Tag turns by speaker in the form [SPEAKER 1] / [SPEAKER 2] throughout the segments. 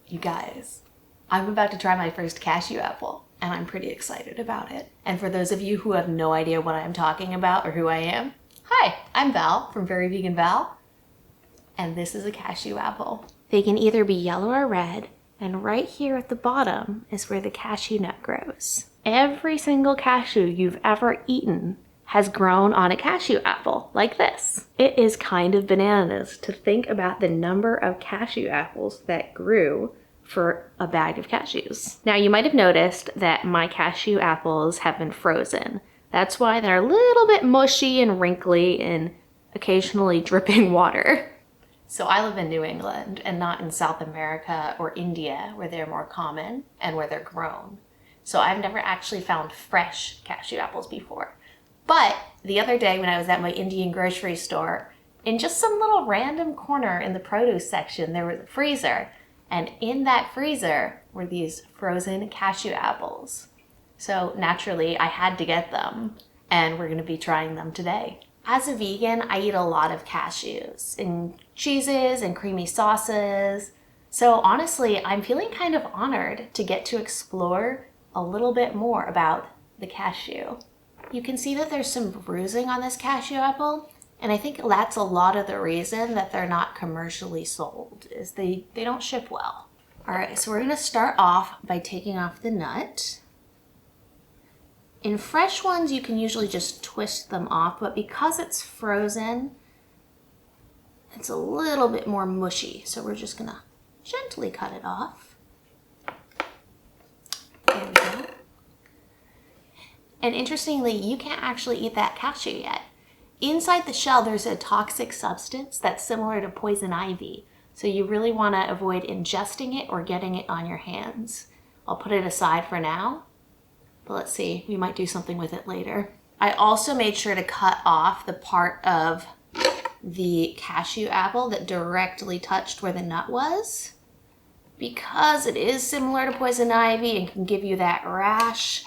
[SPEAKER 1] You guys, I'm about to try my first cashew apple, and I'm pretty excited about it. And for those of you who have no idea what I'm talking about or who I am, hi, I'm Val from Very Vegan Val, and this is a cashew apple. They can either be yellow or red, and right here at the bottom is where the cashew nut grows. Every single cashew you've ever eaten has grown on a cashew apple like this. It is kind of bananas to think about the number of cashew apples that grew for a bag of cashews. Now you might have noticed that my cashew apples have been frozen. That's why they're a little bit mushy and wrinkly and occasionally dripping water. So I live in New England and not in South America or India where they're more common and where they're grown. So I've never actually found fresh cashew apples before. But the other day when I was at my Indian grocery store, in just some little random corner in the produce section, there was a freezer. And in that freezer were these frozen cashew apples. So naturally, I had to get them, and we're gonna be trying them today. As a vegan, I eat a lot of cashews in cheeses and creamy sauces. So honestly, I'm feeling kind of honored to get to explore a little bit more about the cashew. You can see that there's some bruising on this cashew apple, and I think that's a lot of the reason that they're not commercially sold, is they don't ship well. All right, so we're gonna start off by taking off the nut. In fresh ones, you can usually just twist them off, but because it's frozen, it's a little bit more mushy. So we're just gonna gently cut it off. There we go. And interestingly, you can't actually eat that cashew yet. Inside the shell, there's a toxic substance that's similar to poison ivy. So you really wanna avoid ingesting it or getting it on your hands. I'll put it aside for now, but let's see, we might do something with it later. I also made sure to cut off the part of the cashew apple that directly touched where the nut was, because it is similar to poison ivy and can give you that rash.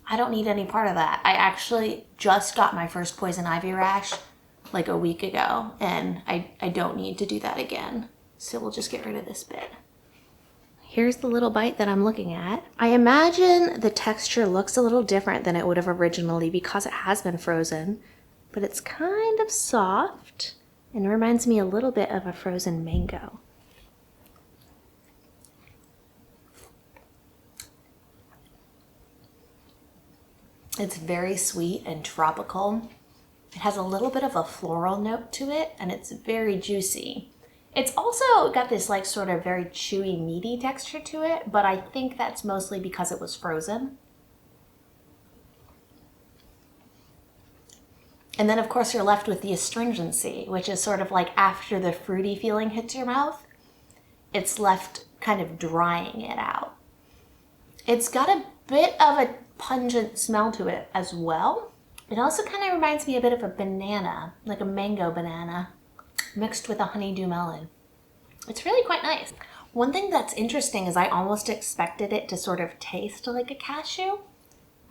[SPEAKER 1] I don't need any part of that. I actually just got my first poison ivy rash like a week ago, and I don't need to do that again. So we'll just get rid of this bit. Here's the little bite that I'm looking at. I imagine the texture looks a little different than it would have originally because it has been frozen, but it's kind of soft and reminds me a little bit of a frozen mango. It's very sweet and tropical. It has a little bit of a floral note to it, and it's very juicy. It's also got this like sort of very chewy, meaty texture to it, but I think that's mostly because it was frozen. And then of course you're left with the astringency, which is sort of like after the fruity feeling hits your mouth, it's left kind of drying it out. It's got a bit of a pungent smell to it as well. It also kind of reminds me a bit of a banana, like a mango banana, mixed with a honeydew melon. It's really quite nice. One thing that's interesting is I almost expected it to sort of taste like a cashew,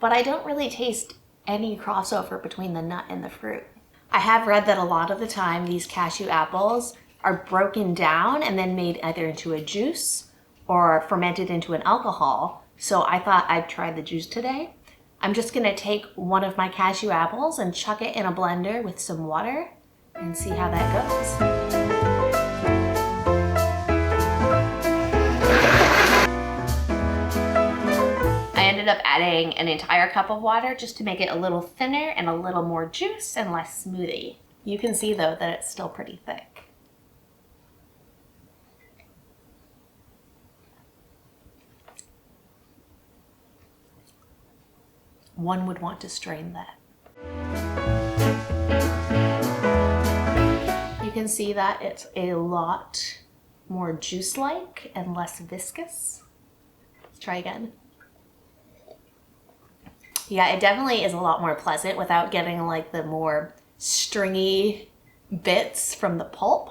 [SPEAKER 1] but I don't really taste any crossover between the nut and the fruit. I have read that a lot of the time these cashew apples are broken down and then made either into a juice or fermented into an alcohol. So I thought I'd try the juice today. I'm just gonna take one of my cashew apples and chuck it in a blender with some water and see how that goes. I ended up adding an entire cup of water just to make it a little thinner and a little more juice and less smoothie. You can see though that it's still pretty thick. One would want to strain that. You can see that it's a lot more juice-like and less viscous. Let's try again. Yeah, it definitely is a lot more pleasant without getting like the more stringy bits from the pulp.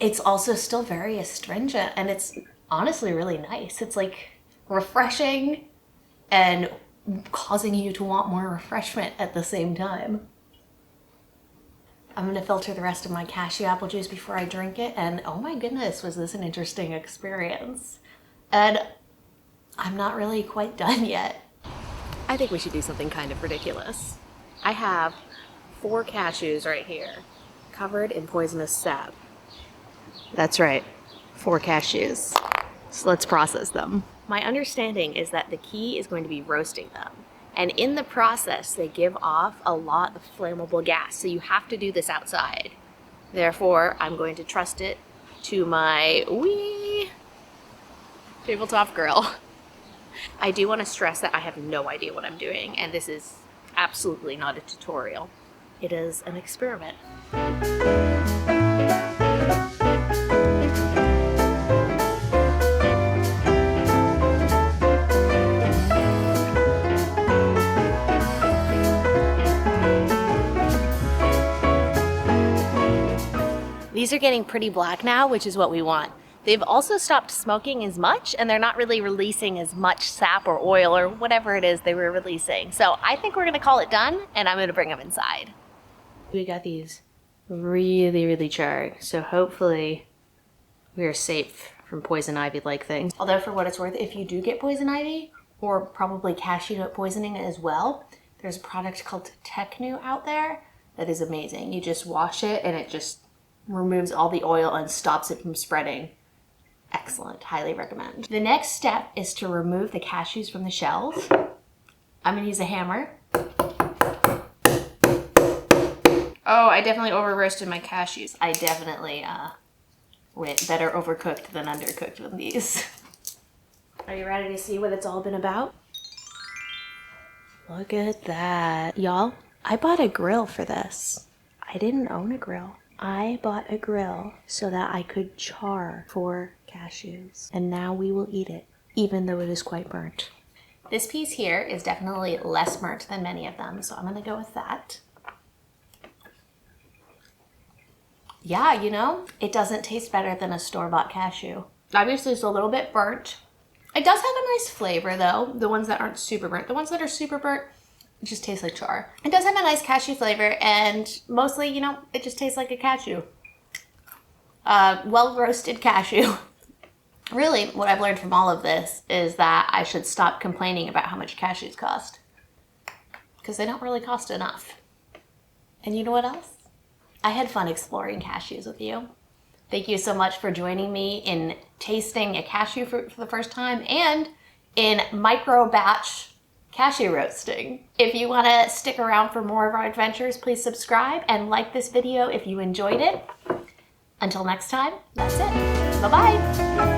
[SPEAKER 1] It's also still very astringent, and it's honestly really nice. It's like refreshing and causing you to want more refreshment at the same time. I'm gonna filter the rest of my cashew apple juice before I drink it, and oh my goodness, was this an interesting experience. And I'm not really quite done yet. I think we should do something kind of ridiculous. I have 4 cashews right here, covered in poisonous sap. That's right, 4 cashews. So let's process them. My understanding is that the key is going to be roasting them. And in the process, they give off a lot of flammable gas. So you have to do this outside. Therefore, I'm going to trust it to my wee tabletop grill. I do want to stress that I have no idea what I'm doing, and this is absolutely not a tutorial. It is an experiment. These are getting pretty black now, which is what we want. They've also stopped smoking as much, and they're not really releasing as much sap or oil or whatever it is they were releasing. So I think we're gonna call it done, and I'm gonna bring them inside. We got these really, really charred, so hopefully we are safe from poison ivy-like things. Although for what it's worth, if you do get poison ivy, or probably cashew nut poisoning as well, there's a product called Cashew out there that is amazing. You just wash it and it just removes all the oil and stops it from spreading. Excellent, highly recommend. The next step is to remove the cashews from the shells. I'm gonna use a hammer. Oh, I definitely over roasted my cashews. I definitely went better overcooked than undercooked with these. Are you ready to see what it's all been about? Look at that. Y'all, I bought a grill for this. I didn't own a grill. I bought a grill so that I could char 4 cashews. And now we will eat it, even though it is quite burnt. This piece here is definitely less burnt than many of them, so I'm gonna go with that. Yeah, you know, it doesn't taste better than a store-bought cashew. Obviously it's a little bit burnt. It does have a nice flavor though, the ones that aren't super burnt. The ones that are super burnt, it just tastes like char. It does have a nice cashew flavor, and mostly, you know, it just tastes like a cashew. Well-roasted cashew. Really, what I've learned from all of this is that I should stop complaining about how much cashews cost, because they don't really cost enough. And you know what else? I had fun exploring cashews with you. Thank you so much for joining me in tasting a cashew fruit for the first time and in micro batch cashew roasting. If you want to stick around for more of our adventures, please subscribe and like this video if you enjoyed it. Until next time, that's it. Bye-bye.